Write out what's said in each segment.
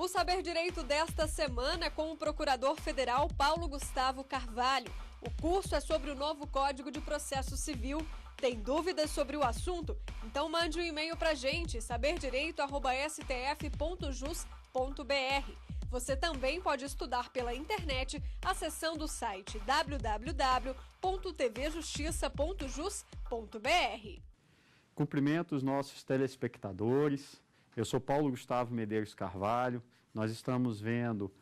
O Saber Direito desta semana é com o procurador federal Paulo Gustavo Carvalho. O curso é sobre o novo Código de Processo Civil. Tem dúvidas sobre o assunto? Então mande um e-mail para a gente, saberdireito@stf.jus.br. Você também pode estudar pela internet acessando o site www.tvjustiça.jus.br. Cumprimento os nossos telespectadores. Eu sou Paulo Gustavo Medeiros Carvalho. Nós estamos vendo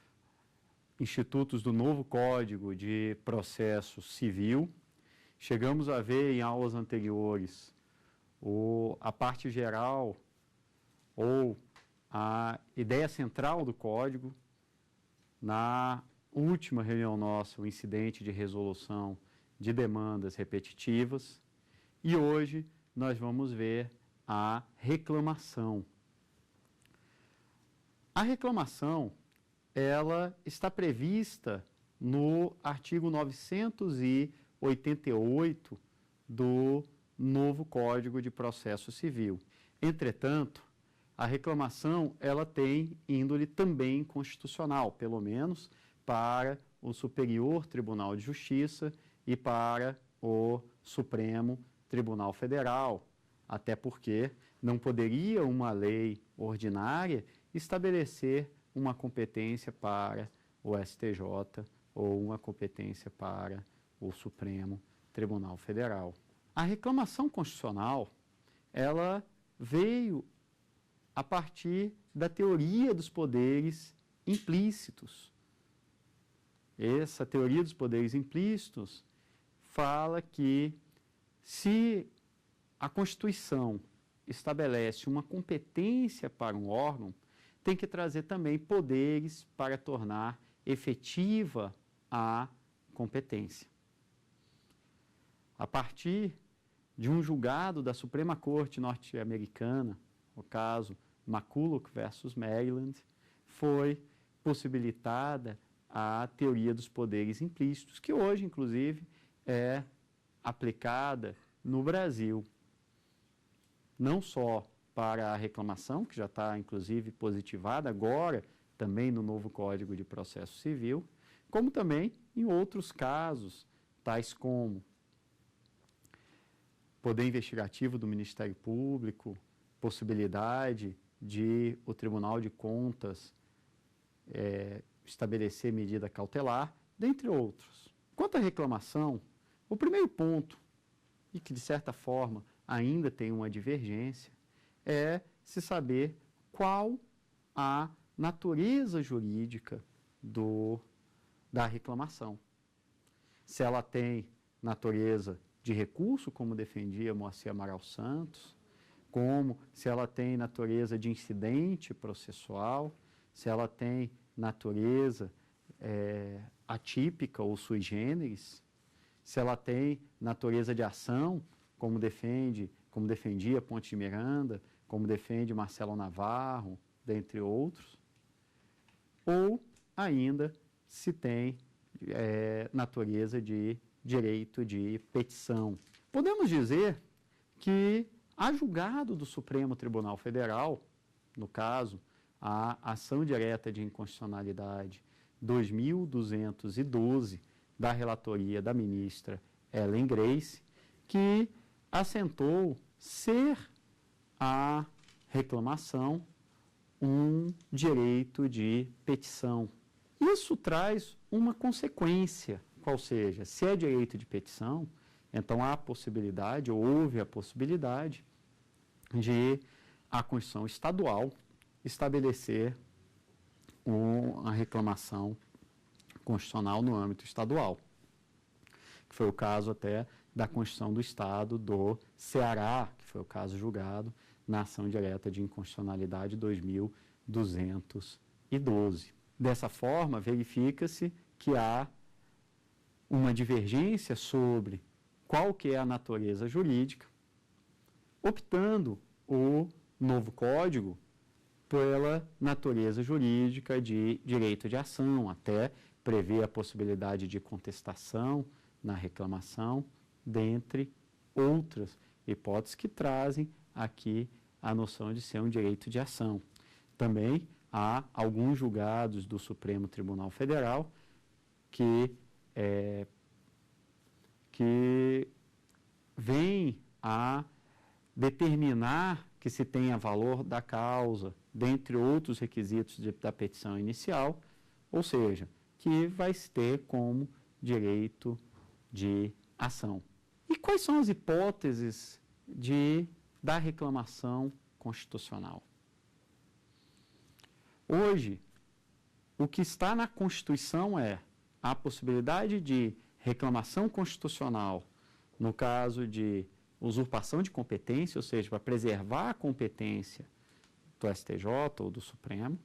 institutos do novo Código de Processo Civil. Chegamos a ver em aulas anteriores a parte geral ou a ideia central do Código. Na última reunião nossa, o incidente de resolução de demandas repetitivas. E hoje nós vamos ver a reclamação. A reclamação, ela está prevista no artigo 988 do novo Código de Processo Civil. Entretanto, a reclamação, ela tem índole também constitucional, pelo menos para o Superior Tribunal de Justiça e para o Supremo Tribunal Federal, até porque não poderia uma lei ordinária estabelecer uma competência para o STJ ou uma competência para o Supremo Tribunal Federal. A reclamação constitucional, ela veio a partir da teoria dos poderes implícitos. Essa teoria dos poderes implícitos fala que se a Constituição estabelece uma competência para um órgão, tem que trazer também poderes para tornar efetiva a competência. A partir de um julgado da Suprema Corte norte-americana, o caso McCulloch versus Maryland, foi possibilitada a teoria dos poderes implícitos, que hoje, inclusive, é aplicada no Brasil, não só para a reclamação, que já está, inclusive, positivada agora, também no novo Código de Processo Civil, como também em outros casos, tais como poder investigativo do Ministério Público, possibilidade de o Tribunal de Contas estabelecer medida cautelar, dentre outros. Quanto à reclamação, o primeiro ponto, e que de certa forma ainda tem uma divergência, é se saber qual a natureza jurídica da reclamação. Se ela tem natureza de recurso, como defendia Moacir Amaral Santos, como se ela tem natureza de incidente processual, se ela tem natureza atípica ou sui generis, se ela tem natureza de ação, como defendia Ponte de Miranda, como defende Marcelo Navarro, dentre outros, ou ainda se tem natureza de direito de petição. Podemos dizer que a julgado do Supremo Tribunal Federal, no caso, a ação direta de inconstitucionalidade 2212, da relatoria da ministra Ellen Grace, que assentou ser a reclamação um direito de petição. Isso traz uma consequência, qual seja, se é direito de petição, então há a possibilidade, ou houve a possibilidade, de a Constituição Estadual estabelecer uma reclamação constitucional no âmbito estadual, que foi o caso até da Constituição do Estado do Ceará, que foi o caso julgado na ação direta de inconstitucionalidade 2212. Dessa forma, verifica-se que há uma divergência sobre qual que é a natureza jurídica, optando o novo Código pela natureza jurídica de direito de ação, até prever a possibilidade de contestação na reclamação, dentre outras hipóteses que trazem aqui a noção de ser um direito de ação. Também há alguns julgados do Supremo Tribunal Federal que vêm a determinar que se tenha valor da causa, dentre outros requisitos da petição inicial, ou seja, que vai se ter como direito de ação. E quais são as hipóteses da reclamação constitucional? Hoje, o que está na Constituição é a possibilidade de reclamação constitucional no caso de usurpação de competência, ou seja, para preservar a competência do STJ ou do Supremo,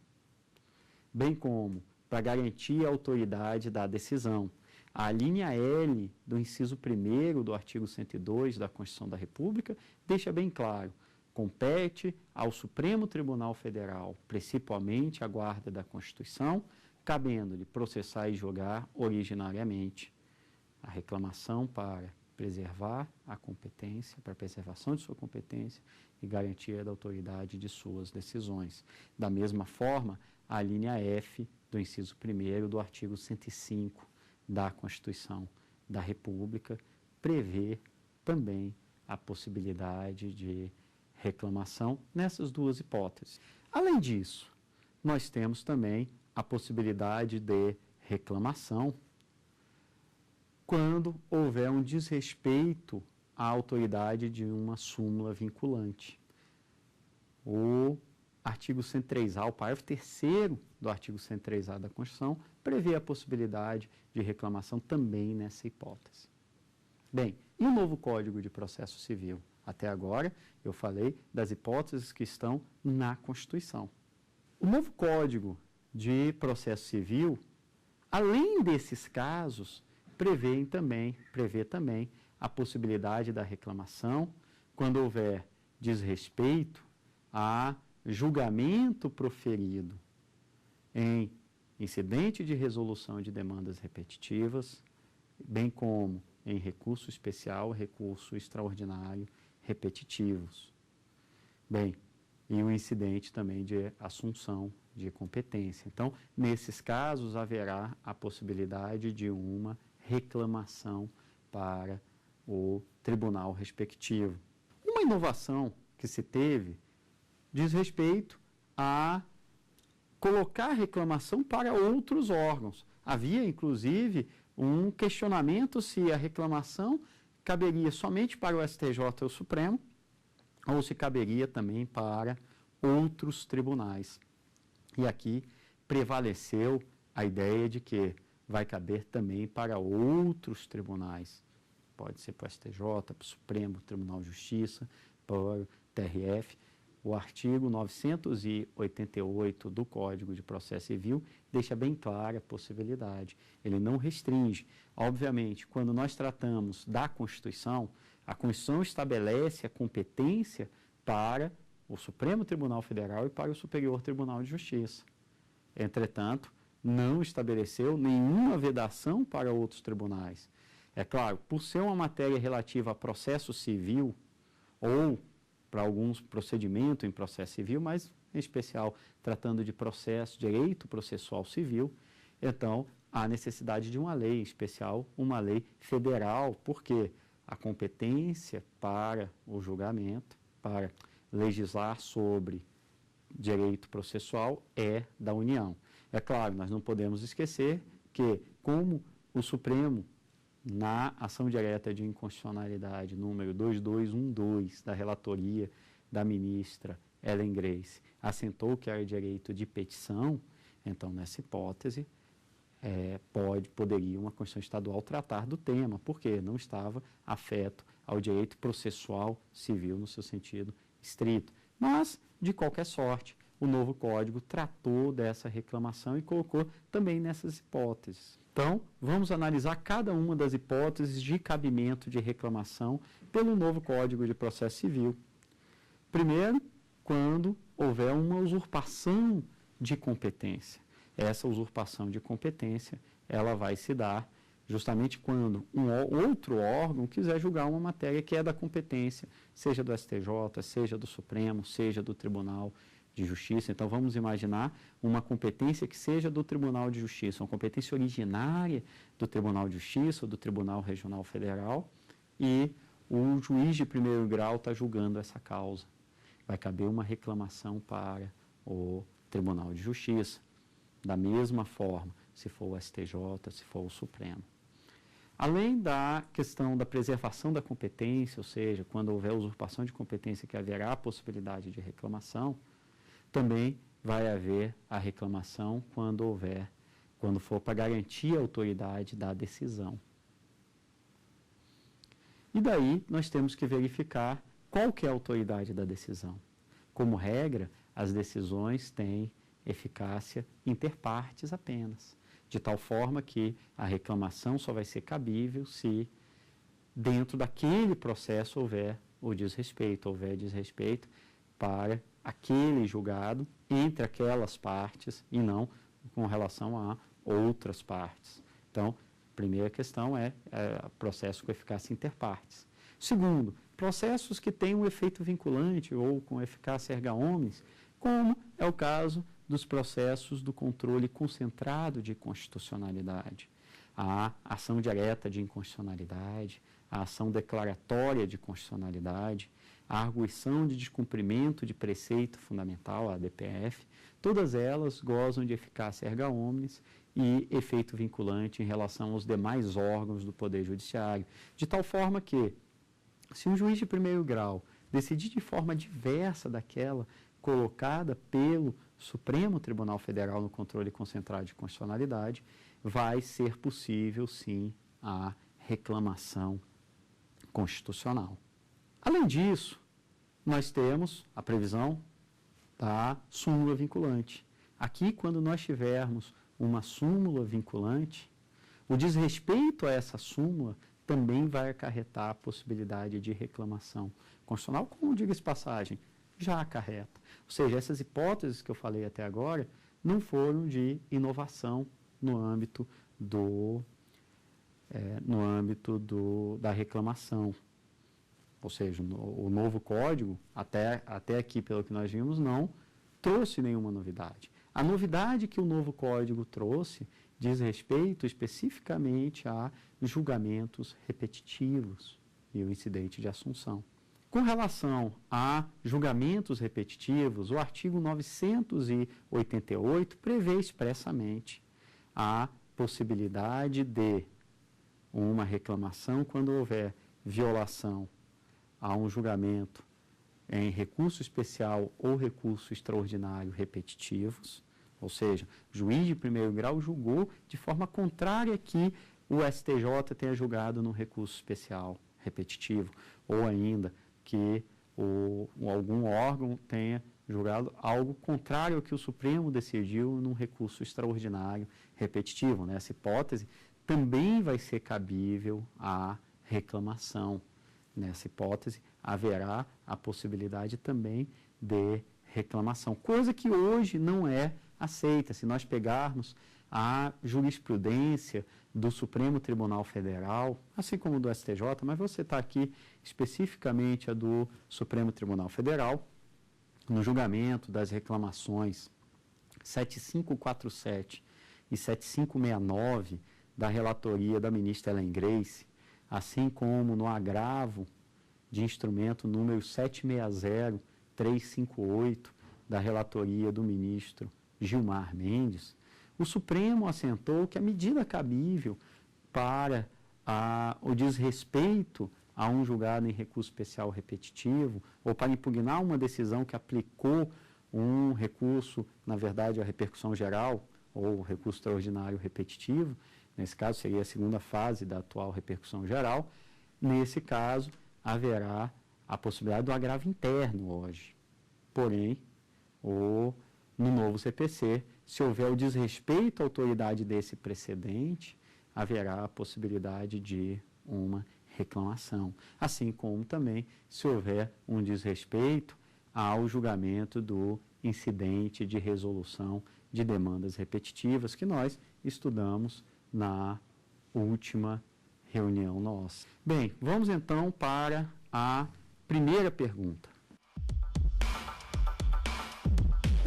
bem como para garantir a autoridade da decisão. A linha L do inciso 1º do artigo 102 da Constituição da República deixa bem claro: compete ao Supremo Tribunal Federal, principalmente a guarda da Constituição, cabendo-lhe processar e julgar originariamente a reclamação para preservar a competência, para a preservação de sua competência e garantia da autoridade de suas decisões. Da mesma forma, a linha F do inciso 1º do artigo 105 da Constituição da República prevê também a possibilidade de reclamação nessas duas hipóteses. Além disso, nós temos também a possibilidade de reclamação quando houver um desrespeito à autoridade de uma súmula vinculante. O artigo 103A, o parágrafo 3º do artigo 103A da Constituição, prevê a possibilidade de reclamação também nessa hipótese. Bem, e o novo Código de Processo Civil? Até agora, eu falei das hipóteses que estão na Constituição. O novo Código de Processo Civil, além desses casos, prevê também a possibilidade da reclamação quando houver desrespeito a julgamento proferido em incidente de resolução de demandas repetitivas, bem como em recurso especial, recurso extraordinário repetitivos. Bem, e o incidente também de assunção de competência. Então, nesses casos, haverá a possibilidade de uma reclamação para o tribunal respectivo. Uma inovação que se teve diz respeito a colocar reclamação para outros órgãos. Havia, inclusive, um questionamento se a reclamação caberia somente para o STJ ou o Supremo, ou se caberia também para outros tribunais. E aqui prevaleceu a ideia de que vai caber também para outros tribunais. Pode ser para o STJ, para o Supremo Tribunal de Justiça, para o TRF. O artigo 988 do Código de Processo Civil deixa bem clara a possibilidade. Ele não restringe. Obviamente, quando nós tratamos da Constituição, a Constituição estabelece a competência para o Supremo Tribunal Federal e para o Superior Tribunal de Justiça. Entretanto, não estabeleceu nenhuma vedação para outros tribunais. É claro, por ser uma matéria relativa a processo civil ou para alguns procedimentos em processo civil, mas em especial tratando de processo, direito processual civil, então há necessidade de uma lei, em especial uma lei federal, porque a competência para o julgamento, para legislar sobre direito processual é da União. É claro, nós não podemos esquecer que, como o Supremo, na ação direta de inconstitucionalidade número 2212 da relatoria da ministra Ellen Grace, assentou que era direito de petição, então, nessa hipótese, poderia uma Constituição Estadual tratar do tema, porque não estava afeto ao direito processual civil no seu sentido estrito. Mas, de qualquer sorte, o novo Código tratou dessa reclamação e colocou também nessas hipóteses. Então, vamos analisar cada uma das hipóteses de cabimento de reclamação pelo novo Código de Processo Civil. Primeiro, quando houver uma usurpação de competência. Essa usurpação de competência, ela vai se dar justamente quando um outro órgão quiser julgar uma matéria que é da competência, seja do STJ, seja do Supremo, seja do Tribunal de Justiça. Então, vamos imaginar uma competência que seja do Tribunal de Justiça, uma competência originária do Tribunal de Justiça ou do Tribunal Regional Federal, e o juiz de primeiro grau está julgando essa causa. Vai caber uma reclamação para o Tribunal de Justiça. Da mesma forma, se for o STJ, se for o Supremo. Além da questão da preservação da competência, ou seja, quando houver usurpação de competência, que haverá a possibilidade de reclamação, também vai haver a reclamação quando for para garantir a autoridade da decisão. E daí nós temos que verificar qual que é a autoridade da decisão. Como regra, as decisões têm eficácia inter partes apenas, de tal forma que a reclamação só vai ser cabível se dentro daquele processo houver desrespeito para aquele julgado entre aquelas partes e não com relação a outras partes. Então, primeira questão é processo com eficácia inter partes. Segundo, processos que têm um efeito vinculante ou com eficácia erga omnes, como é o caso dos processos do controle concentrado de constitucionalidade, a ação direta de inconstitucionalidade, a ação declaratória de constitucionalidade, a arguição de descumprimento de preceito fundamental, a ADPF, todas elas gozam de eficácia erga omnes e efeito vinculante em relação aos demais órgãos do Poder Judiciário, de tal forma que, se um juiz de primeiro grau decidir de forma diversa daquela colocada pelo Supremo Tribunal Federal no controle concentrado de constitucionalidade, vai ser possível, sim, a reclamação constitucional. Além disso, nós temos a previsão da súmula vinculante. Aqui, quando nós tivermos uma súmula vinculante, o desrespeito a essa súmula também vai acarretar a possibilidade de reclamação constitucional, como diga-se passagem, já acarreta. Ou seja, essas hipóteses que eu falei até agora não foram de inovação no âmbito da reclamação. Ou seja, o novo código, até aqui, pelo que nós vimos, não trouxe nenhuma novidade. A novidade que o novo código trouxe diz respeito especificamente a julgamentos repetitivos e o incidente de assunção. Com relação a julgamentos repetitivos, o artigo 988 prevê expressamente a possibilidade de uma reclamação quando houver violação a um julgamento em recurso especial ou recurso extraordinário repetitivos, ou seja, o juiz de primeiro grau julgou de forma contrária que o STJ tenha julgado num recurso especial repetitivo, ou ainda que algum órgão tenha julgado algo contrário ao que o Supremo decidiu num recurso extraordinário repetitivo. Nessa hipótese, também vai ser cabível a reclamação. Nessa hipótese, haverá a possibilidade também de reclamação, coisa que hoje não é aceita. Se nós pegarmos a jurisprudência do Supremo Tribunal Federal, assim como do STJ, mas você está aqui especificamente a do Supremo Tribunal Federal, no julgamento das reclamações 7547 e 7569 da relatoria da ministra Ellen Grace, assim como no agravo de instrumento número 760358 da relatoria do ministro Gilmar Mendes, o Supremo assentou que a medida cabível para o desrespeito a um julgado em recurso especial repetitivo ou para impugnar uma decisão que aplicou um recurso, na verdade, a repercussão geral ou recurso extraordinário repetitivo, nesse caso seria a segunda fase da atual repercussão geral, nesse caso haverá a possibilidade do agravo interno hoje. Porém, no novo CPC, se houver o desrespeito à autoridade desse precedente, haverá a possibilidade de uma reclamação. Assim como também se houver um desrespeito ao julgamento do incidente de resolução de demandas repetitivas que nós estudamos na última reunião nossa. Bem, vamos então para a primeira pergunta.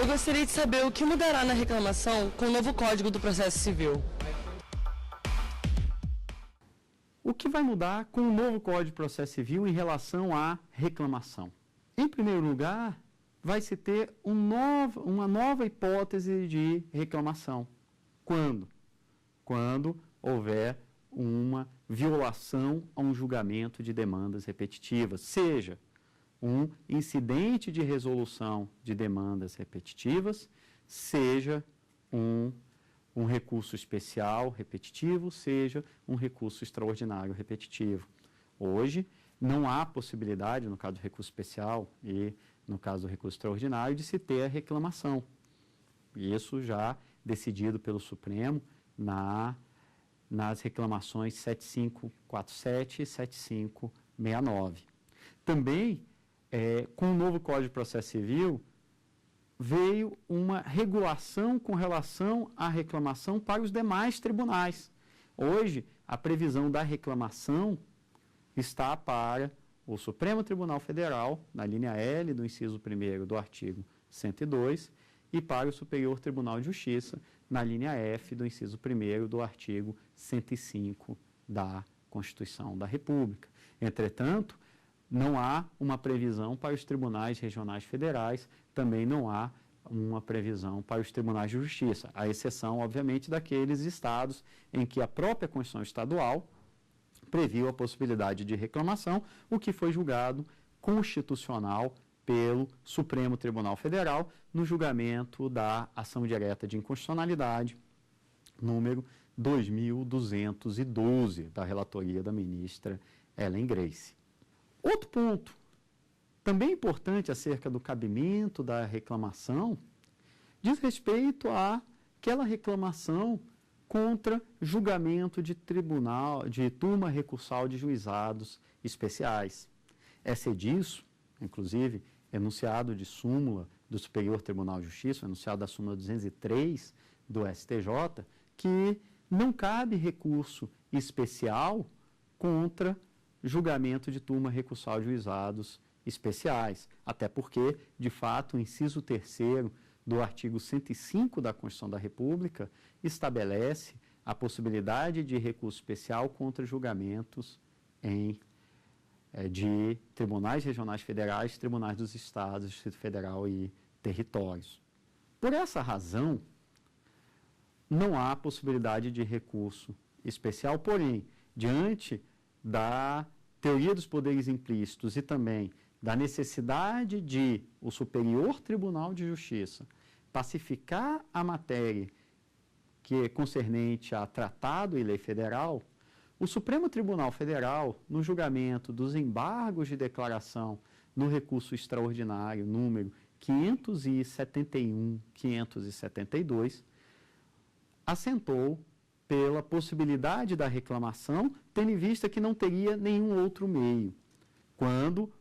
Eu gostaria de saber o que mudará na reclamação com o novo Código do Processo Civil. O que vai mudar com o novo Código de Processo Civil em relação à reclamação? Em primeiro lugar, vai se ter uma nova hipótese de reclamação. Quando? Quando houver uma violação a um julgamento de demandas repetitivas, seja um incidente de resolução de demandas repetitivas, seja um recurso especial repetitivo, seja um recurso extraordinário repetitivo. Hoje, não há possibilidade, no caso do recurso especial e no caso do recurso extraordinário, de se ter a reclamação. Isso já decidido pelo Supremo nas reclamações 7547 e 7569. Também, com o novo Código de Processo Civil, veio uma regulação com relação à reclamação para os demais tribunais. Hoje, a previsão da reclamação está para o Supremo Tribunal Federal, na linha L do inciso 1º do artigo 102, e para o Superior Tribunal de Justiça, na linha F do inciso 1º do artigo 105 da Constituição da República. Entretanto, não há uma previsão para os tribunais regionais federais, também não há uma previsão para os tribunais de justiça, à exceção, obviamente, daqueles estados em que a própria Constituição Estadual previu a possibilidade de reclamação, o que foi julgado constitucional pelo Supremo Tribunal Federal no julgamento da ação direta de inconstitucionalidade, número 2212, da relatoria da ministra Ellen Grace. Outro ponto, também importante acerca do cabimento da reclamação, diz respeito àquela reclamação contra julgamento de tribunal, de turma recursal de juizados especiais. É disso, inclusive, enunciado de súmula do Superior Tribunal de Justiça, enunciado da súmula 203 do STJ, que não cabe recurso especial contra julgamento de turma recursal de juizados especiais, até porque, de fato, o inciso 3º do artigo 105 da Constituição da República estabelece a possibilidade de recurso especial contra julgamentos de tribunais regionais federais, tribunais dos estados, Distrito Federal e territórios. Por essa razão, não há possibilidade de recurso especial, porém, diante da teoria dos poderes implícitos e também da necessidade de o Superior Tribunal de Justiça pacificar a matéria que é concernente a tratado e lei federal, o Supremo Tribunal Federal, no julgamento dos embargos de declaração no recurso extraordinário número 571-572, assentou pela possibilidade da reclamação, tendo em vista que não teria nenhum outro meio, quando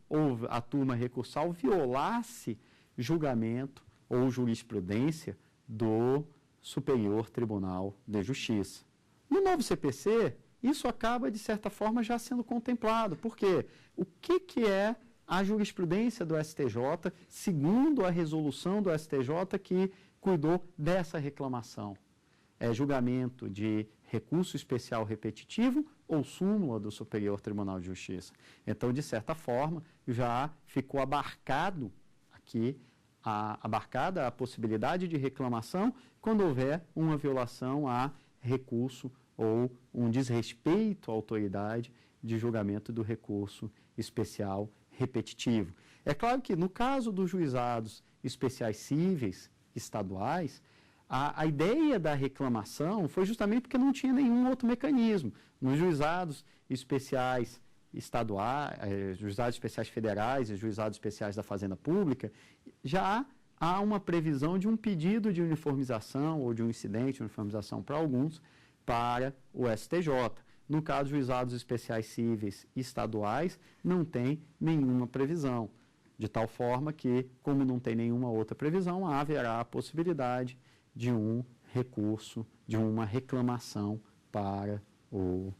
a turma recursal violasse julgamento ou jurisprudência do Superior Tribunal de Justiça. No novo CPC, isso acaba, de certa forma, já sendo contemplado. Por quê? O que é a jurisprudência do STJ, segundo a resolução do STJ que cuidou dessa reclamação? É julgamento de recurso especial repetitivo ou súmula do Superior Tribunal de Justiça. Então, de certa forma, já ficou abarcada a possibilidade de reclamação quando houver uma violação a recurso ou um desrespeito à autoridade de julgamento do recurso especial repetitivo. É claro que, no caso dos juizados especiais cíveis estaduais, a ideia da reclamação foi justamente porque não tinha nenhum outro mecanismo. Nos juizados especiais estaduais, juizados especiais federais e juizados especiais da Fazenda Pública, já há uma previsão de um pedido de uniformização ou de um incidente de uniformização para alguns para o STJ. No caso de juizados especiais cíveis estaduais, não tem nenhuma previsão, de tal forma que, como não tem nenhuma outra previsão, haverá a possibilidade de um recurso, de uma reclamação para o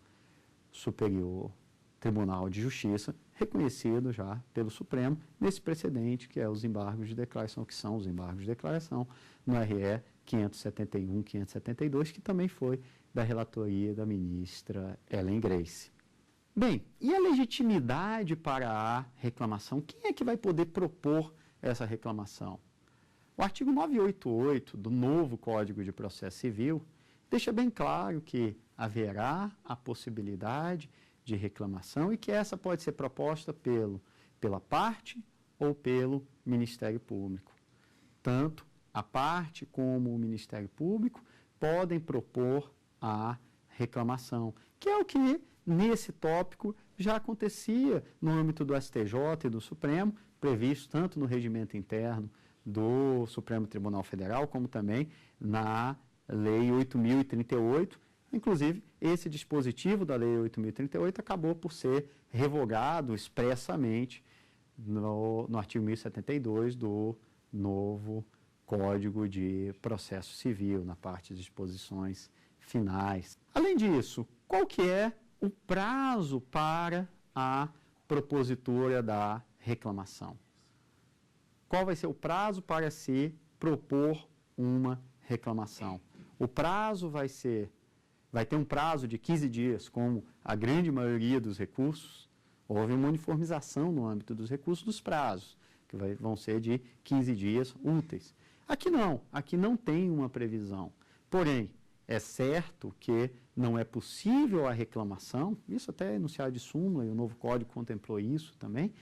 Superior Tribunal de Justiça, reconhecido já pelo Supremo nesse precedente, que é os embargos de declaração, que são os embargos de declaração no RE 571, 572, que também foi da relatoria da ministra Ellen Grace. Bem, e a legitimidade para a reclamação? Quem é que vai poder propor essa reclamação? O artigo 988 do novo Código de Processo Civil deixa bem claro que haverá a possibilidade de reclamação e que essa pode ser proposta pela parte ou pelo Ministério Público. Tanto a parte como o Ministério Público podem propor a reclamação, que é o que, nesse tópico, já acontecia no âmbito do STJ e do Supremo, previsto tanto no regimento interno do Supremo Tribunal Federal, como também na Lei 8.038. Inclusive, esse dispositivo da Lei 8.038 acabou por ser revogado expressamente no artigo 1072 do novo Código de Processo Civil, na parte de disposições finais. Além disso, qual que é o prazo para a propositura da reclamação? Qual vai ser o prazo para se propor uma reclamação? O prazo vai ter um prazo de 15 dias, como a grande maioria dos recursos. Houve uma uniformização no âmbito dos recursos dos prazos, que vão ser de 15 dias úteis. Aqui não tem uma previsão. Porém, é certo que não é possível a reclamação, isso até é enunciado de súmula, e o novo Código contemplou isso também,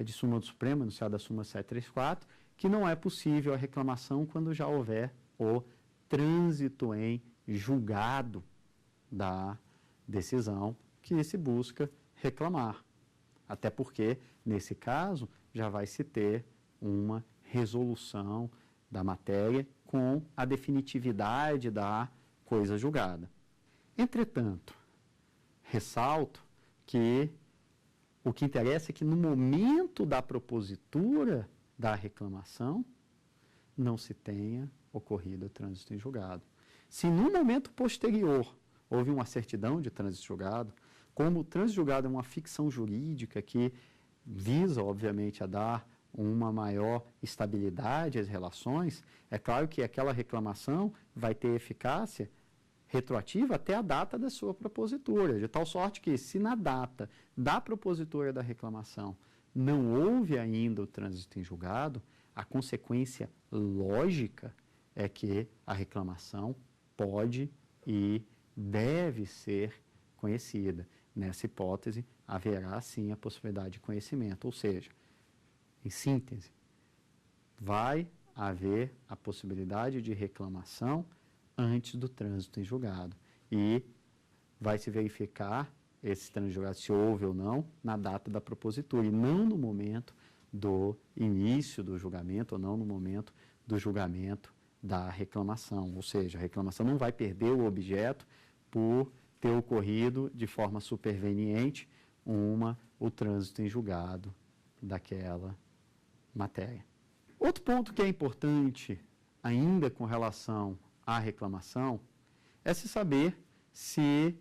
de súmula do Supremo, enunciado da súmula 734, que não é possível a reclamação quando já houver o trânsito em julgado da decisão que se busca reclamar. Até porque, nesse caso, já vai se ter uma resolução da matéria com a definitividade da coisa julgada. Entretanto, ressalto que o que interessa é que no momento da propositura da reclamação não se tenha ocorrido o trânsito em julgado. Se no momento posterior houve uma certidão de trânsito julgado, como o trânsito julgado é uma ficção jurídica que visa, obviamente, a dar uma maior estabilidade às relações, é claro que aquela reclamação vai ter eficácia retroativa até a data da sua propositura, de tal sorte que, se na data da propositura da reclamação não houve ainda o trânsito em julgado, a consequência lógica é que a reclamação pode e deve ser conhecida. Nessa hipótese, haverá sim a possibilidade de conhecimento, ou seja, em síntese, vai haver a possibilidade de reclamação antes do trânsito em julgado e vai se verificar esse trânsito em julgado, se houve ou não, na data da propositura e não no momento do início do julgamento ou não no momento do julgamento da reclamação, ou seja, a reclamação não vai perder o objeto por ter ocorrido de forma superveniente o trânsito em julgado daquela matéria. Outro ponto que é importante ainda com relação à reclamação é se saber se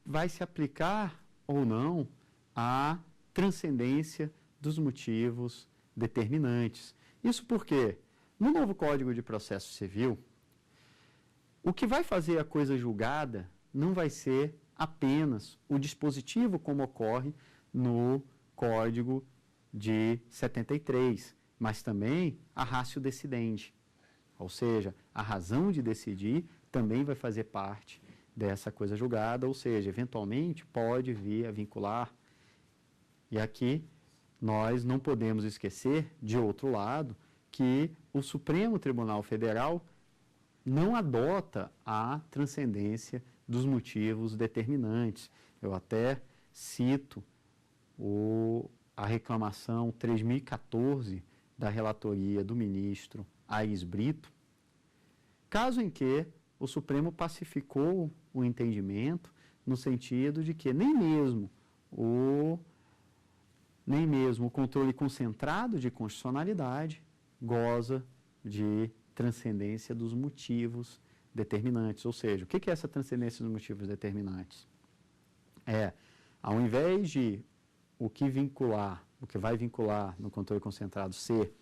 vai se aplicar ou não a transcendência dos motivos determinantes. Isso porque, no novo Código de Processo Civil, o que vai fazer a coisa julgada não vai ser apenas o dispositivo como ocorre no Código de 73, mas também a ratio decidendi, ou seja, a razão de decidir também vai fazer parte dessa coisa julgada, ou seja, eventualmente pode vir a vincular. E aqui nós não podemos esquecer, de outro lado, que o Supremo Tribunal Federal não adota a transcendência dos motivos determinantes. Eu até cito a reclamação 3014 da relatoria do ministro Aires Brito, caso em que o Supremo pacificou o entendimento no sentido de que nem mesmo o controle concentrado de constitucionalidade goza de transcendência dos motivos determinantes. Ou seja, o que é essa transcendência dos motivos determinantes? Ao invés de o que vai vincular no controle concentrado ser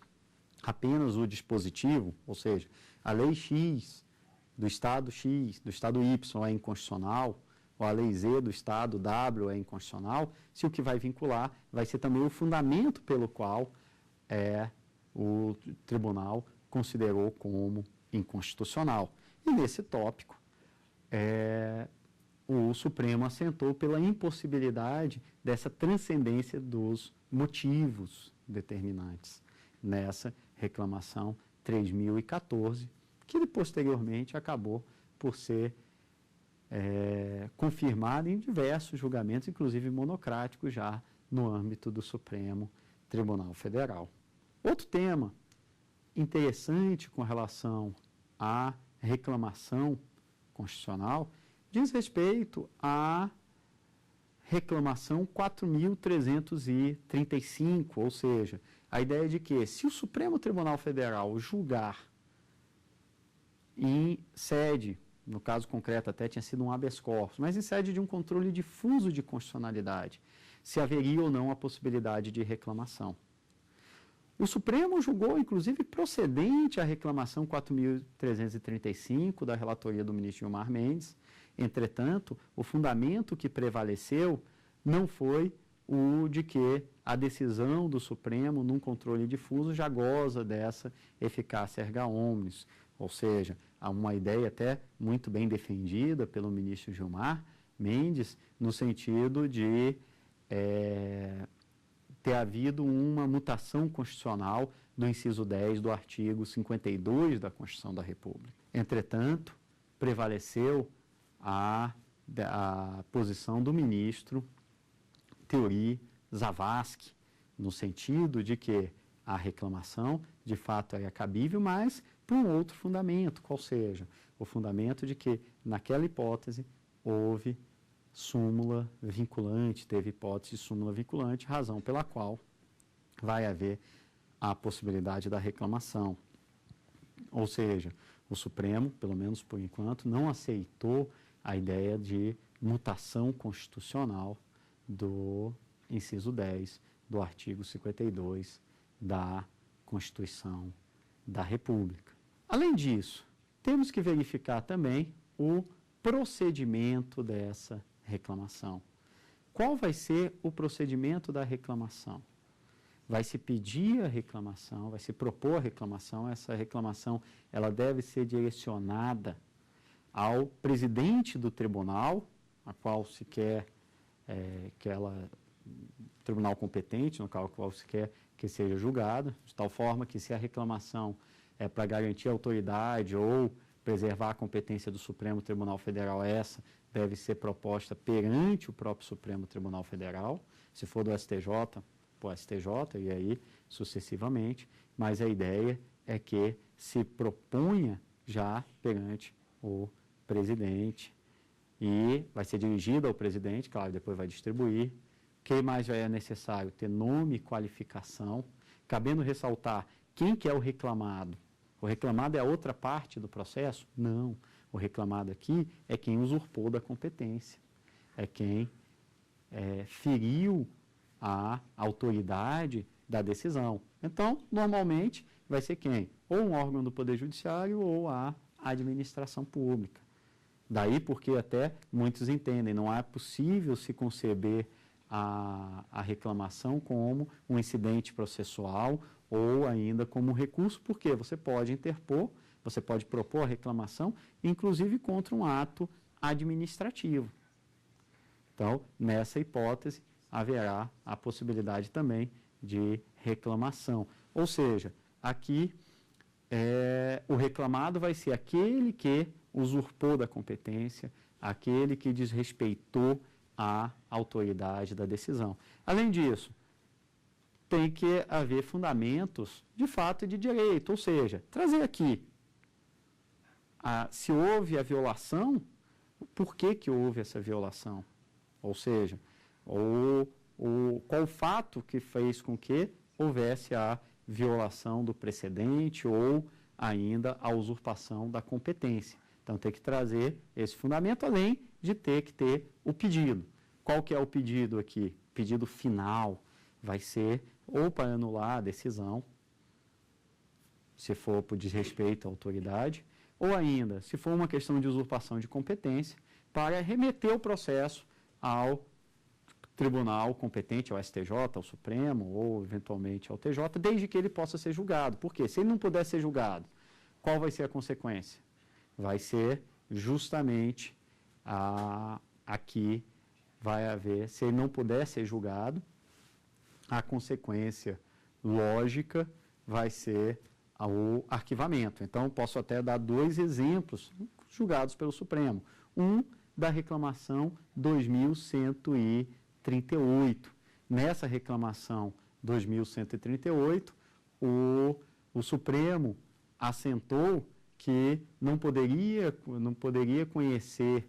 apenas o dispositivo, ou seja, a lei X, do Estado Y é inconstitucional, ou a lei Z do Estado W é inconstitucional, se o que vai vincular vai ser também o fundamento pelo qual o tribunal considerou como inconstitucional. E nesse tópico, o Supremo assentou pela impossibilidade dessa transcendência dos motivos determinantes nessa reclamação 3014, que posteriormente acabou por ser confirmada em diversos julgamentos, inclusive monocráticos, já no âmbito do Supremo Tribunal Federal. Outro tema interessante com relação à reclamação constitucional diz respeito à reclamação 4.335, ou seja, a ideia de que se o Supremo Tribunal Federal julgar em sede, no caso concreto até tinha sido um habeas corpus, mas em sede de um controle difuso de constitucionalidade, se haveria ou não a possibilidade de reclamação. O Supremo julgou, inclusive, procedente a reclamação 4.335 da relatoria do ministro Gilmar Mendes. Entretanto, o fundamento que prevaleceu não foi o de que a decisão do Supremo num controle difuso já goza dessa eficácia erga omnes, ou seja, há uma ideia até muito bem defendida pelo ministro Gilmar Mendes, no sentido de ter havido uma mutação constitucional do inciso 10 do artigo 52 da Constituição da República. Entretanto, prevaleceu a posição do ministro Teori Zavascki, no sentido de que a reclamação, de fato, é cabível, mas por um outro fundamento, qual seja, o fundamento de que, naquela hipótese, houve súmula vinculante, teve hipótese de súmula vinculante, razão pela qual vai haver a possibilidade da reclamação. Ou seja, o Supremo, pelo menos por enquanto, não aceitou a ideia de mutação constitucional do inciso 10 do artigo 52 da Constituição da República. Além disso, temos que verificar também o procedimento dessa reclamação. Qual vai ser o procedimento da reclamação? Vai se pedir a reclamação, vai se propor a reclamação, essa reclamação ela deve ser direcionada ao presidente do tribunal, a qual se quer tribunal competente, no qual se quer que seja julgada, de tal forma que se a reclamação é para garantir a autoridade ou preservar a competência do Supremo Tribunal Federal, essa deve ser proposta perante o próprio Supremo Tribunal Federal, se for do STJ, para o STJ, e aí sucessivamente, mas a ideia é que se proponha já perante o presidente e vai ser dirigida ao presidente, claro, depois vai distribuir. O que mais é necessário? Ter nome e qualificação, cabendo ressaltar quem que é o reclamado. O reclamado é a outra parte do processo? Não. O reclamado aqui é quem usurpou da competência, é quem feriu a autoridade da decisão. Então, normalmente, vai ser quem? Ou um órgão do Poder Judiciário ou a administração pública. Daí porque até muitos entendem, não é possível se conceber a reclamação como um incidente processual ou ainda como um recurso, porque você pode interpor, você pode propor a reclamação, inclusive contra um ato administrativo. Então, nessa hipótese, haverá a possibilidade também de reclamação. Ou seja, aqui o reclamado vai ser aquele que usurpou da competência, aquele que desrespeitou a autoridade da decisão. Além disso, tem que haver fundamentos de fato e de direito, ou seja, trazer aqui, se houve a violação, por que houve essa violação? Ou seja, qual o fato que fez com que houvesse a violação do precedente ou ainda a usurpação da competência. Então, tem que trazer esse fundamento, além de ter que ter o pedido. Qual que é o pedido aqui? pedido final vai ser ou para anular a decisão, se for por desrespeito à autoridade, ou ainda, se for uma questão de usurpação de competência, para remeter o processo ao tribunal competente, ao STJ, ao Supremo, ou eventualmente ao TJ, desde que ele possa ser julgado. Por quê? Se ele não puder ser julgado, qual vai ser a consequência? Vai ser justamente aqui vai haver, se ele não puder ser julgado, a consequência lógica vai ser o arquivamento. Então, posso até dar 2 exemplos julgados pelo Supremo. Um, da reclamação 2138. Nessa reclamação 2138, o Supremo assentou que não poderia conhecer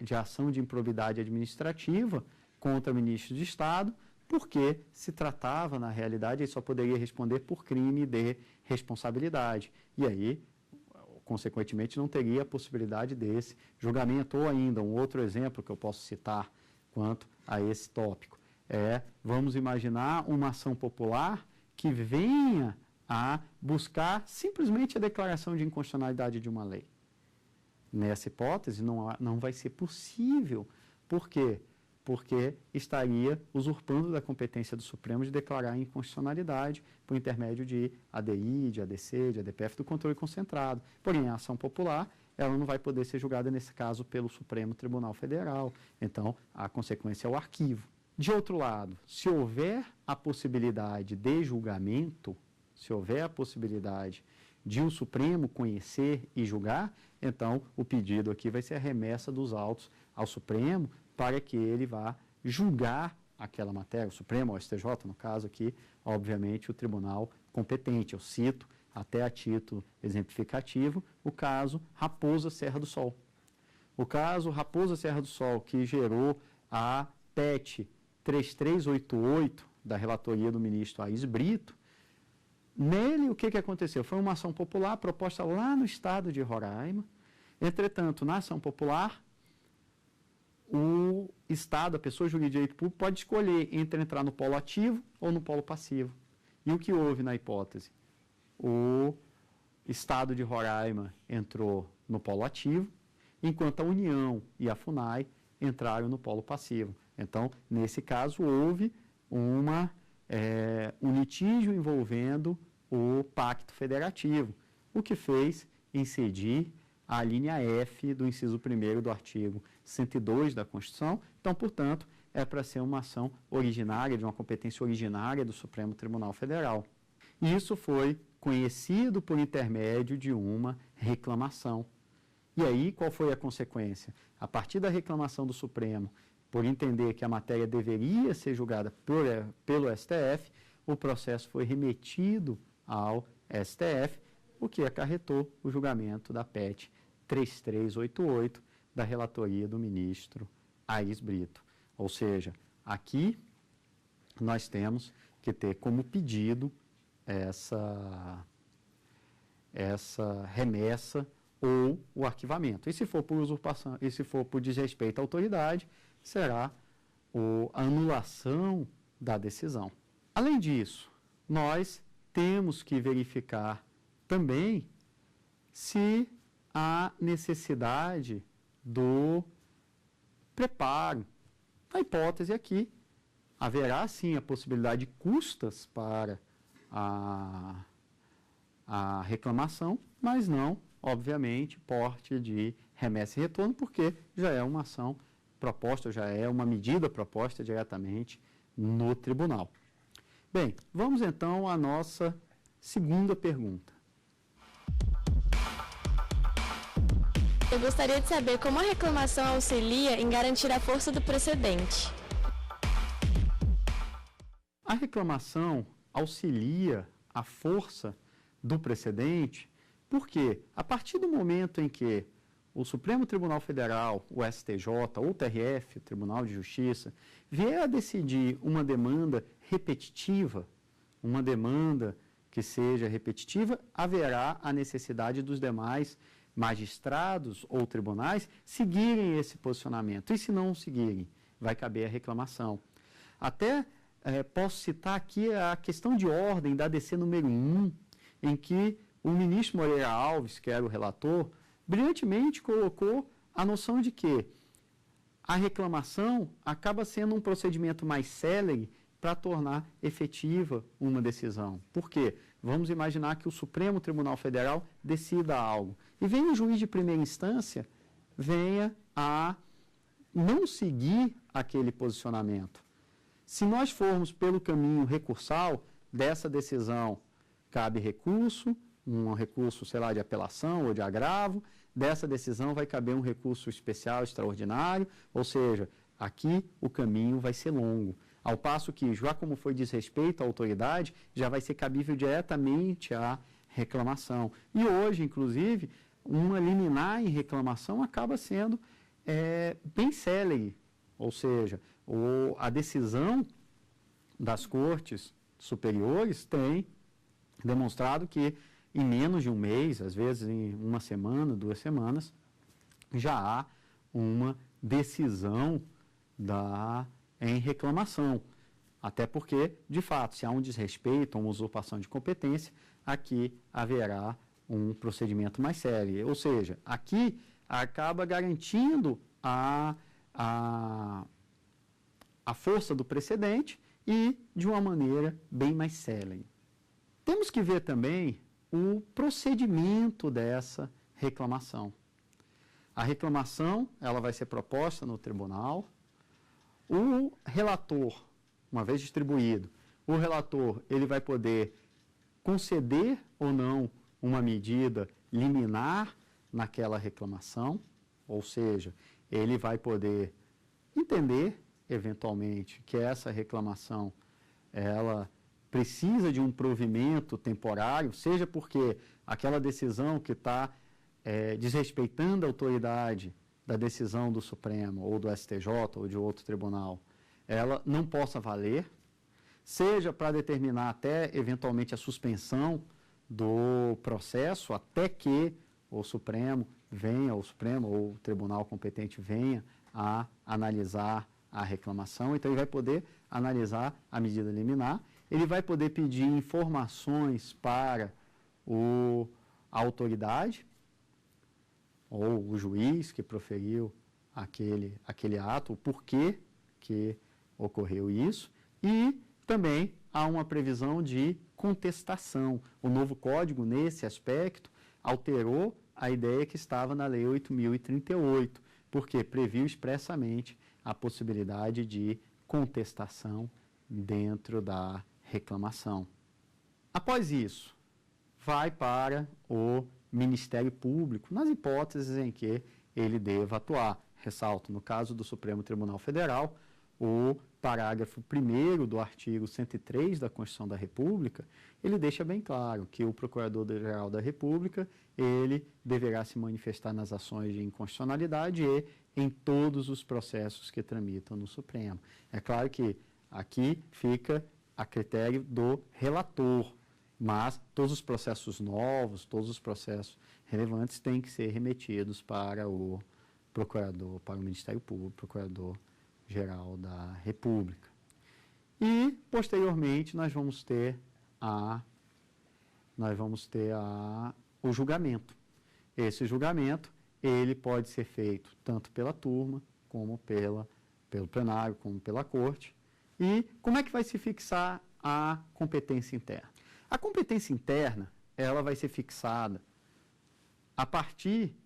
de ação de improbidade administrativa contra ministros de Estado, porque se tratava, na realidade, ele só poderia responder por crime de responsabilidade. E aí, consequentemente, não teria a possibilidade desse julgamento. Ou ainda, um outro exemplo que eu posso citar quanto a esse tópico vamos imaginar uma ação popular que venha a buscar simplesmente a declaração de inconstitucionalidade de uma lei. Nessa hipótese, não vai ser possível. Por quê? Porque estaria usurpando da competência do Supremo de declarar a inconstitucionalidade por intermédio de ADI, de ADC, de ADPF, do controle concentrado. Porém, a ação popular, ela não vai poder ser julgada, nesse caso, pelo Supremo Tribunal Federal. Então, a consequência é o arquivo. De outro lado, se houver a possibilidade de julgamento, se houver a possibilidade de o Supremo conhecer e julgar, então o pedido aqui vai ser a remessa dos autos ao Supremo para que ele vá julgar aquela matéria, o Supremo, o STJ, no caso aqui, obviamente, o tribunal competente. Eu cito, até a título exemplificativo, o caso Raposa Serra do Sol. O caso Raposa Serra do Sol, que gerou a PET 3388, da relatoria do ministro Aires Brito. Nele, o que aconteceu? Foi uma ação popular proposta lá no estado de Roraima. Entretanto, na ação popular, o Estado, a pessoa jurídica de direito público, pode escolher entre entrar no polo ativo ou no polo passivo. E o que houve na hipótese? O Estado de Roraima entrou no polo ativo, enquanto a União e a FUNAI entraram no polo passivo. Então, nesse caso, houve um litígio envolvendo o Pacto Federativo, o que fez incidir a linha F do inciso 1º do artigo 102 da Constituição. Então, portanto, é para ser uma ação originária, de uma competência originária do Supremo Tribunal Federal. Isso foi conhecido por intermédio de uma reclamação. E aí, qual foi a consequência? A partir da reclamação do Supremo, por entender que a matéria deveria ser julgada pelo STF, o processo foi remetido ao STF, o que acarretou o julgamento da PET 3388, da relatoria do ministro Aires Brito. Ou seja, aqui nós temos que ter como pedido essa remessa ou o arquivamento. E se for por usurpação, e se for por desrespeito à autoridade, será a anulação da decisão. Além disso, nós temos que verificar também se há necessidade do preparo. Na hipótese aqui, haverá sim a possibilidade de custas para a reclamação, mas não, obviamente, porte de remessa e retorno, porque já é uma ação proposta, já é uma medida proposta diretamente no tribunal. Bem, vamos então à nossa segunda pergunta. Eu gostaria de saber como a reclamação auxilia em garantir a força do precedente. A reclamação auxilia a força do precedente porque, a partir do momento em que o Supremo Tribunal Federal, o STJ ou o TRF, o Tribunal de Justiça, vier a decidir uma demanda repetitiva, uma demanda que seja repetitiva, haverá a necessidade dos demais magistrados ou tribunais seguirem esse posicionamento. E se não seguirem, vai caber a reclamação. Até posso citar aqui a questão de ordem da ADC número 1, em que o ministro Moreira Alves, que era o relator, brilhantemente colocou a noção de que a reclamação acaba sendo um procedimento mais célere para tornar efetiva uma decisão. Por quê? Vamos imaginar que o Supremo Tribunal Federal decida algo e vem o juiz de primeira instância, venha a não seguir aquele posicionamento. Se nós formos pelo caminho recursal dessa decisão, cabe recurso, um recurso, sei lá, de apelação ou de agravo, dessa decisão vai caber um recurso especial, extraordinário, ou seja, aqui o caminho vai ser longo. Ao passo que, já como foi desrespeito à autoridade, já vai ser cabível diretamente à reclamação. E hoje, inclusive, uma liminar em reclamação acaba sendo bem célere, ou seja, a decisão das cortes superiores tem demonstrado que em menos de um mês, às vezes em uma semana, 2 semanas, já há uma decisão em reclamação. Até porque, de fato, se há um desrespeito, uma usurpação de competência, aqui haverá um procedimento mais sério. Ou seja, aqui acaba garantindo a força do precedente e de uma maneira bem mais célere. Temos que ver também o procedimento dessa reclamação. A reclamação, ela vai ser proposta no tribunal. O relator, uma vez distribuído, o relator, ele vai poder conceder ou não uma medida liminar naquela reclamação, ou seja, ele vai poder entender, eventualmente, que essa reclamação, ela precisa de um provimento temporário, seja porque aquela decisão que está desrespeitando a autoridade da decisão do Supremo, ou do STJ, ou de outro tribunal, ela não possa valer, seja para determinar até, eventualmente, a suspensão do processo, até que o Supremo ou o tribunal competente venha a analisar a reclamação. Então, ele vai poder analisar a medida liminar, ele vai poder pedir informações para a autoridade ou o juiz que proferiu aquele ato, o porquê que ocorreu isso, e também há uma previsão de contestação. O novo código, nesse aspecto, alterou a ideia que estava na Lei 8.038, porque previu expressamente a possibilidade de contestação dentro da reclamação. Após isso, vai para o Ministério Público, nas hipóteses em que ele deva atuar. Ressalto, no caso do Supremo Tribunal Federal, o parágrafo 1º do artigo 103 da Constituição da República, ele deixa bem claro que o Procurador-Geral da República, ele deverá se manifestar nas ações de inconstitucionalidade e em todos os processos que tramitam no Supremo. É claro que aqui fica a critério do relator, mas todos os processos novos, todos os processos relevantes têm que ser remetidos para o Procurador, para o Ministério Público, Procurador-Geral da República. E, posteriormente, nós vamos ter o julgamento. Esse julgamento, ele pode ser feito tanto pela turma, como pelo plenário, como pela corte. E como é que vai se fixar a competência interna? A competência interna, ela vai ser fixada a partir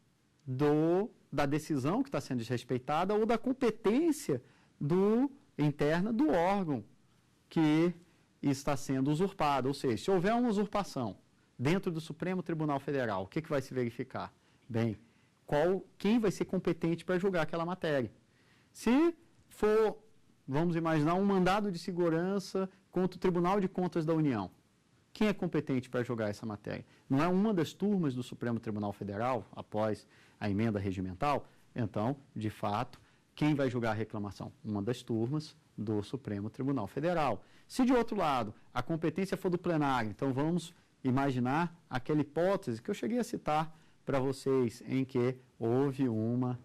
da decisão que está sendo desrespeitada ou da competência interna do órgão que está sendo usurpado. Ou seja, se houver uma usurpação dentro do Supremo Tribunal Federal, o que vai se verificar? Bem, quem vai ser competente para julgar aquela matéria? Se for, vamos imaginar, um mandado de segurança contra o Tribunal de Contas da União, quem é competente para julgar essa matéria? Não é uma das turmas do Supremo Tribunal Federal, após a emenda regimental? Então, de fato, quem vai julgar a reclamação? Uma das turmas do Supremo Tribunal Federal. Se, de outro lado, a competência for do plenário, então vamos imaginar aquela hipótese que eu cheguei a citar para vocês, em que houve uma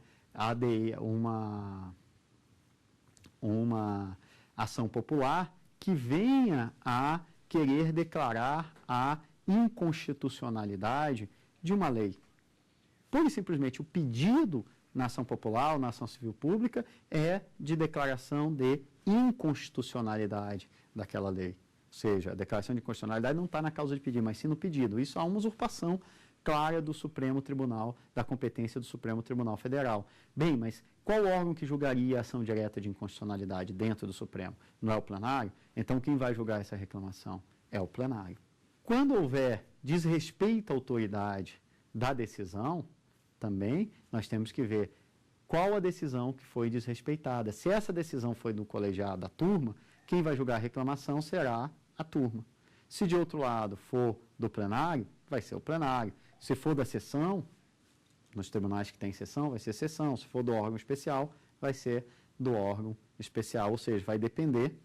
ação popular que venha a querer declarar a inconstitucionalidade de uma lei. Pura e simplesmente o pedido na ação popular ou na ação civil pública é de declaração de inconstitucionalidade daquela lei. Ou seja, a declaração de inconstitucionalidade não está na causa de pedir, mas sim no pedido. Isso há uma usurpação clara do Supremo Tribunal, da competência do Supremo Tribunal Federal. Bem, mas qual órgão que julgaria a ação direta de inconstitucionalidade dentro do Supremo? Não é o plenário? Então, quem vai julgar essa reclamação? É o plenário. Quando houver desrespeito à autoridade da decisão, também nós temos que ver qual a decisão que foi desrespeitada. Se essa decisão foi do colegiado da turma, quem vai julgar a reclamação será a turma. Se de outro lado for do plenário, vai ser o plenário. Se for da sessão, nos tribunais que tem sessão, vai ser sessão. Se for do órgão especial, vai ser do órgão especial. Ou seja, vai depender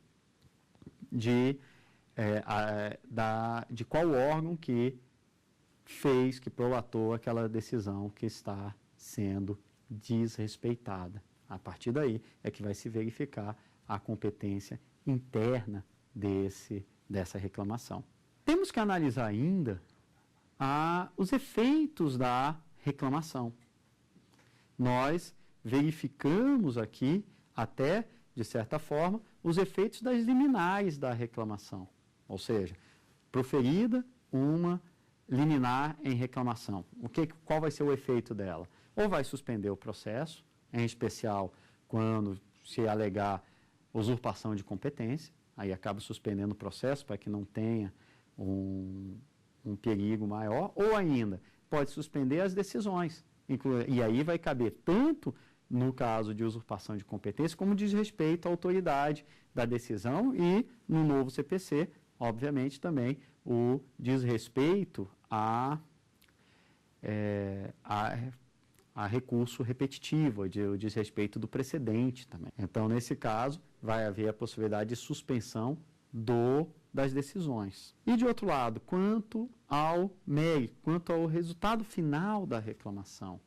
de qual órgão que fez, que prolatou aquela decisão que está sendo desrespeitada. A partir daí é que vai se verificar a competência interna dessa reclamação. Temos que analisar ainda os efeitos da reclamação. Nós verificamos aqui, até, de certa forma, os efeitos das liminares da reclamação. Ou seja, proferida uma liminar em reclamação. Qual vai ser o efeito dela? Ou vai suspender o processo, em especial quando se alegar usurpação de competência, aí acaba suspendendo o processo para que não tenha um perigo maior, ou ainda pode suspender as decisões, e aí vai caber tanto no caso de usurpação de competência, como desrespeito à autoridade da decisão e, no novo CPC, obviamente, também o desrespeito a recurso repetitivo, o desrespeito do precedente também. Então, nesse caso, vai haver a possibilidade de suspensão das decisões. E, de outro lado, quanto ao mérito, quanto ao resultado final da reclamação,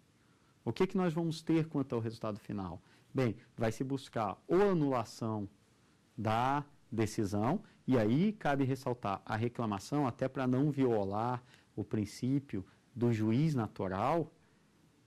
o que nós vamos ter quanto ao resultado final? Bem, vai se buscar ou anulação da decisão, e aí cabe ressaltar a reclamação, até para não violar o princípio do juiz natural.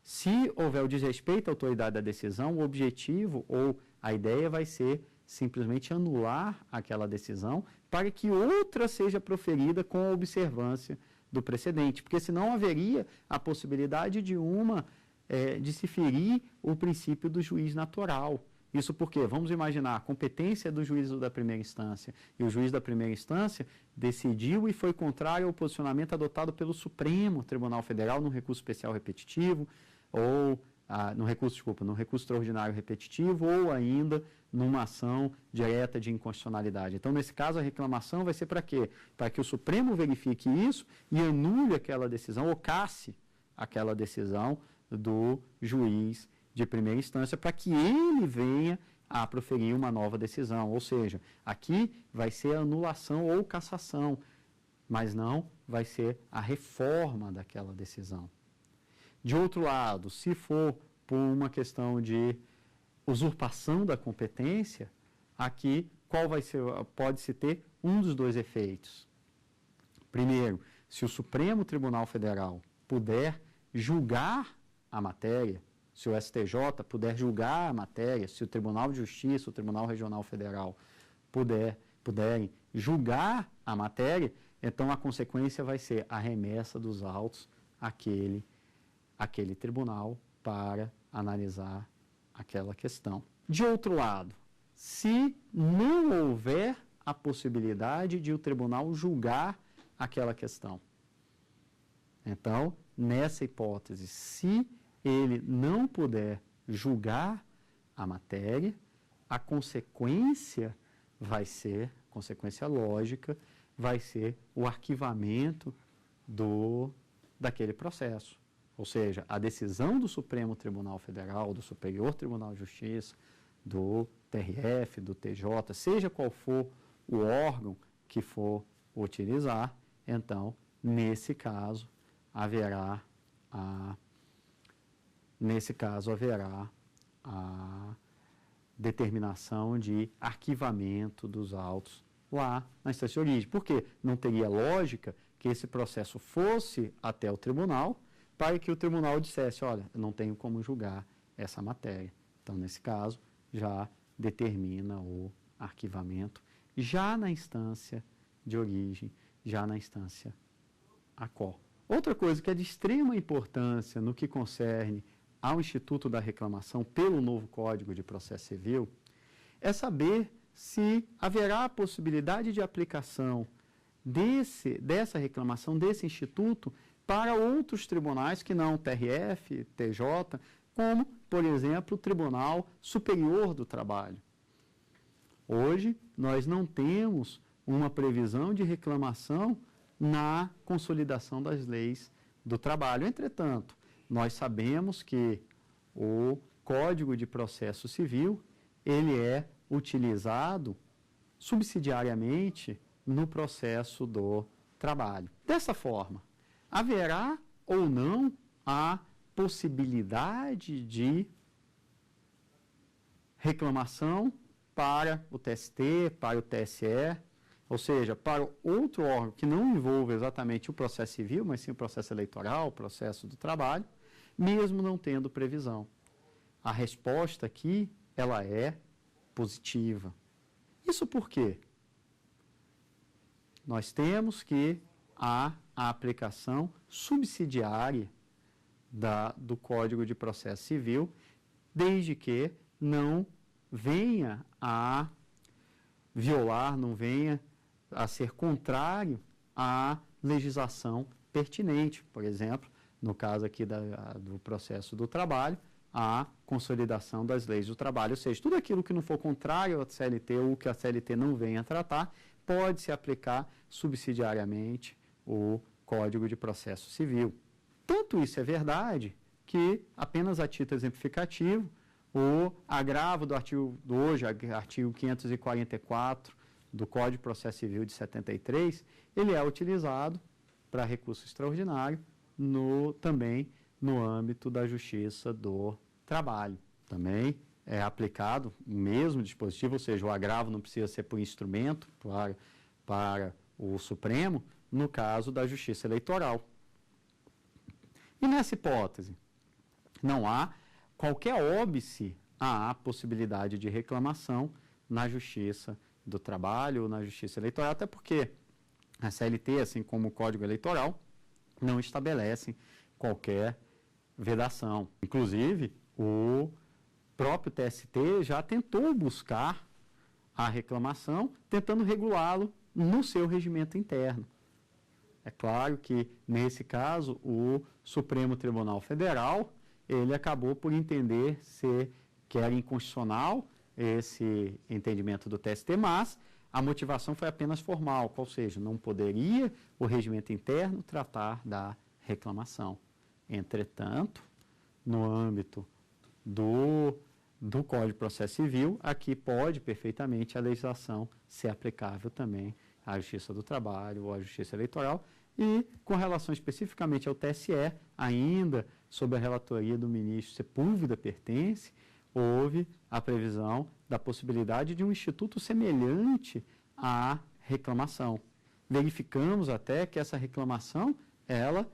Se houver o desrespeito à autoridade da decisão, o objetivo ou a ideia vai ser simplesmente anular aquela decisão para que outra seja proferida com a observância do precedente, porque senão haveria a possibilidade de se ferir o princípio do juiz natural. Isso porque, vamos imaginar, a competência do juízo da primeira instância, e o juiz da primeira instância decidiu e foi contrário ao posicionamento adotado pelo Supremo Tribunal Federal no recurso especial repetitivo, ou no recurso extraordinário repetitivo, ou ainda numa ação direta de inconstitucionalidade. Então, nesse caso, a reclamação vai ser para quê? Para que o Supremo verifique isso e anule aquela decisão, ou casse aquela decisão do juiz de primeira instância, para que ele venha a proferir uma nova decisão. Ou seja, aqui vai ser anulação ou cassação, mas não vai ser a reforma daquela decisão. De outro lado, se for por uma questão de usurpação da competência, aqui pode-se ter um dos dois efeitos. Primeiro, se o Supremo Tribunal Federal puder julgar a matéria, se o STJ puder julgar a matéria, se o Tribunal de Justiça, o Tribunal Regional Federal puderem julgar a matéria, então a consequência vai ser a remessa dos autos àquele tribunal para analisar aquela questão. De outro lado, se não houver a possibilidade de o tribunal julgar aquela questão, então, nessa hipótese, se ele não puder julgar a matéria, a consequência lógica, vai ser o arquivamento daquele processo. Ou seja, a decisão do Supremo Tribunal Federal, do Superior Tribunal de Justiça, do TRF, do TJ, seja qual for o órgão que for utilizar, então, nesse caso, haverá determinação de arquivamento dos autos lá na instância de origem. Porque não teria lógica que esse processo fosse até o tribunal para que o tribunal dissesse, olha, eu não tenho como julgar essa matéria. Então, nesse caso, já determina o arquivamento já na instância de origem, já na instância ACOR. Outra coisa que é de extrema importância no que concerne ao Instituto da Reclamação pelo novo Código de Processo Civil é saber se haverá a possibilidade de aplicação dessa reclamação, desse instituto, para outros tribunais que não TRF, TJ, como, por exemplo, o Tribunal Superior do Trabalho. Hoje, nós não temos uma previsão de reclamação na consolidação das leis do trabalho. Entretanto, nós sabemos que o Código de Processo Civil, ele é utilizado subsidiariamente no processo do trabalho. Dessa forma, haverá ou não a possibilidade de reclamação para o TST, para o TSE, ou seja, para outro órgão que não envolva exatamente o processo civil, mas sim o processo eleitoral, o processo do trabalho, mesmo não tendo previsão. A resposta aqui, ela é positiva. Isso por quê? Nós temos que a aplicação subsidiária do Código de Processo Civil, desde que não venha a violar, não venha a ser contrário à legislação pertinente. Por exemplo, no caso aqui do processo do trabalho, a consolidação das leis do trabalho, ou seja, tudo aquilo que não for contrário à CLT ou que a CLT não venha a tratar, pode se aplicar subsidiariamente o Código de Processo Civil. Tanto isso é verdade que, apenas a título exemplificativo, o agravo do artigo 544 do Código de Processo Civil de 73, ele é utilizado para recurso extraordinário também no âmbito da Justiça do Trabalho. Também é aplicado o mesmo dispositivo, ou seja, o agravo não precisa ser por instrumento para o Supremo, no caso da Justiça Eleitoral. E nessa hipótese, não há qualquer óbice à possibilidade de reclamação na Justiça do Trabalho ou na Justiça Eleitoral, até porque a CLT, assim como o Código Eleitoral, não estabelecem qualquer vedação. Inclusive, o próprio TST já tentou buscar a reclamação, tentando regulá-lo no seu regimento interno. É claro que, nesse caso, o Supremo Tribunal Federal, ele acabou por entender que era inconstitucional esse entendimento do TST, mas a motivação foi apenas formal, ou seja, não poderia o regimento interno tratar da reclamação. Entretanto, no âmbito do Código de Processo Civil, aqui pode perfeitamente a legislação ser aplicável também à Justiça do Trabalho ou à Justiça Eleitoral, e com relação especificamente ao TSE, ainda sob a relatoria do ministro Sepúlveda Pertence, houve a previsão da possibilidade de um instituto semelhante à reclamação. Verificamos até que essa reclamação, ela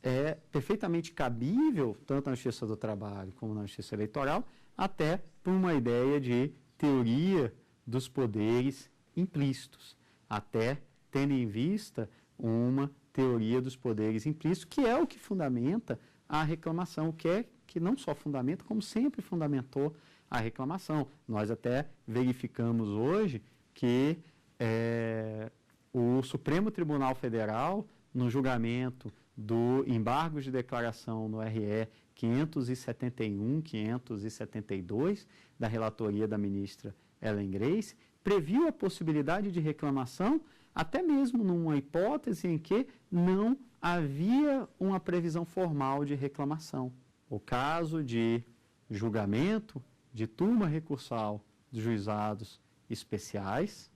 é perfeitamente cabível, tanto na Justiça do Trabalho como na Justiça Eleitoral, até por uma ideia de teoria dos poderes implícitos, até tendo em vista uma teoria dos poderes implícitos, que é o que fundamenta a reclamação, que não só fundamenta, como sempre fundamentou a reclamação. Nós até verificamos hoje que o Supremo Tribunal Federal, no julgamento do embargo de declaração no RE 571, 572, da relatoria da ministra Ellen Grace, previu a possibilidade de reclamação, até mesmo numa hipótese em que não havia uma previsão formal de reclamação. O caso de julgamento de turma recursal dos juizados especiais,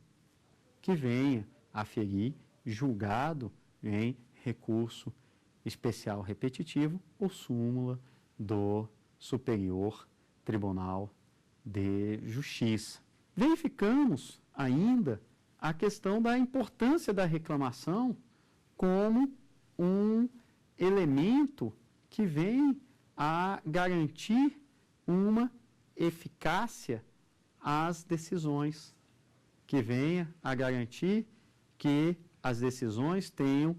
que venha a ferir julgado em recurso especial repetitivo ou súmula do Superior Tribunal de Justiça. Verificamos ainda a questão da importância da reclamação como um elemento que vem a garantir uma eficácia às decisões, que venha a garantir que as decisões tenham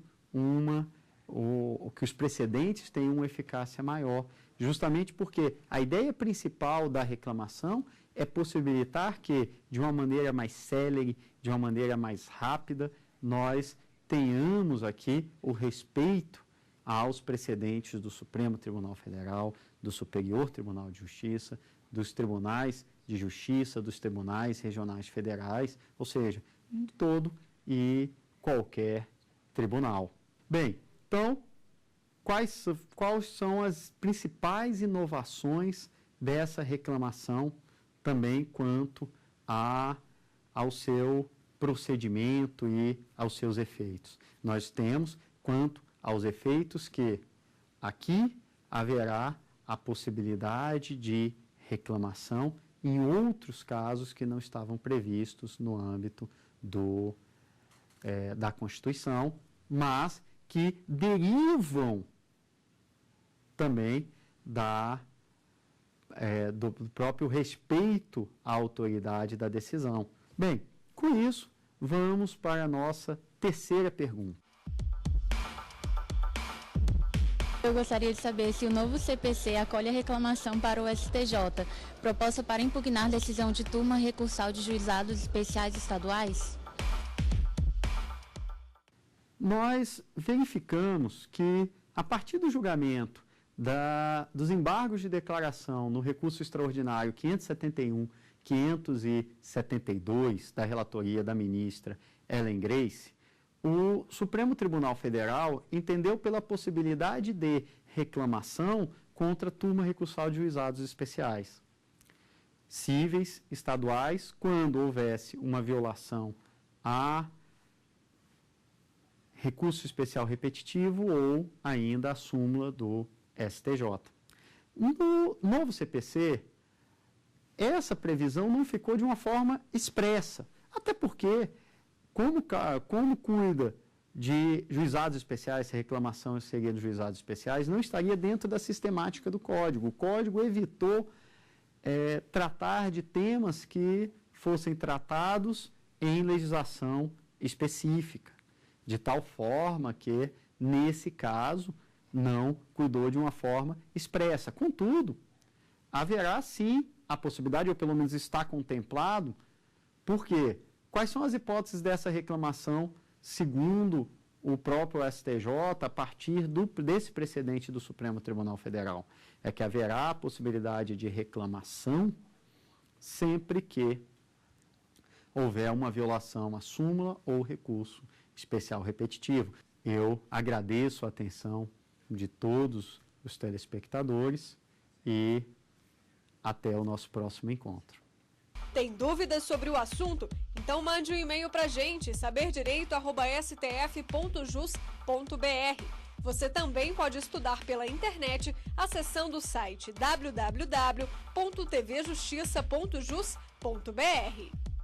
que os precedentes tenham uma eficácia maior, justamente porque a ideia principal da reclamação é possibilitar que, de uma maneira mais célere, de uma maneira mais rápida, nós tenhamos aqui o respeito aos precedentes do Supremo Tribunal Federal, do Superior Tribunal de Justiça, dos tribunais de justiça, dos tribunais regionais federais, ou seja, de todo e qualquer tribunal. Bem, então, quais são as principais inovações dessa reclamação também quanto ao seu procedimento e aos seus efeitos? Nós temos, quanto aos efeitos, que aqui haverá a possibilidade de reclamação em outros casos que não estavam previstos no âmbito da Constituição, mas que derivam também do próprio respeito à autoridade da decisão. Bem, com isso, vamos para a nossa terceira pergunta. Eu gostaria de saber se o novo CPC acolhe a reclamação para o STJ, proposta para impugnar decisão de turma recursal de juizados especiais estaduais? Nós verificamos que, a partir do julgamento dos embargos de declaração no recurso extraordinário 571, 572, da relatoria da ministra Ellen Grace, o Supremo Tribunal Federal entendeu pela possibilidade de reclamação contra a turma recursal de juizados especiais, cíveis, estaduais, quando houvesse uma violação a recurso especial repetitivo ou ainda a súmula do STJ. No novo CPC, essa previsão não ficou de uma forma expressa, até porque, como cuida de juizados especiais, se a reclamação seria de juizados especiais, não estaria dentro da sistemática do Código. O Código evitou tratar de temas que fossem tratados em legislação específica, de tal forma que, nesse caso, não cuidou de uma forma expressa. Contudo, haverá sim a possibilidade, ou pelo menos está contemplado, porque quais são as hipóteses dessa reclamação, segundo o próprio STJ, a partir desse precedente do Supremo Tribunal Federal? É que haverá a possibilidade de reclamação sempre que houver uma violação à súmula ou recurso especial repetitivo. Eu agradeço a atenção de todos os telespectadores e até o nosso próximo encontro. Tem dúvidas sobre o assunto? Então mande um e-mail para a gente, saberdireito@stf.jus.br. Você também pode estudar pela internet acessando o site www.tvjustiça.jus.br.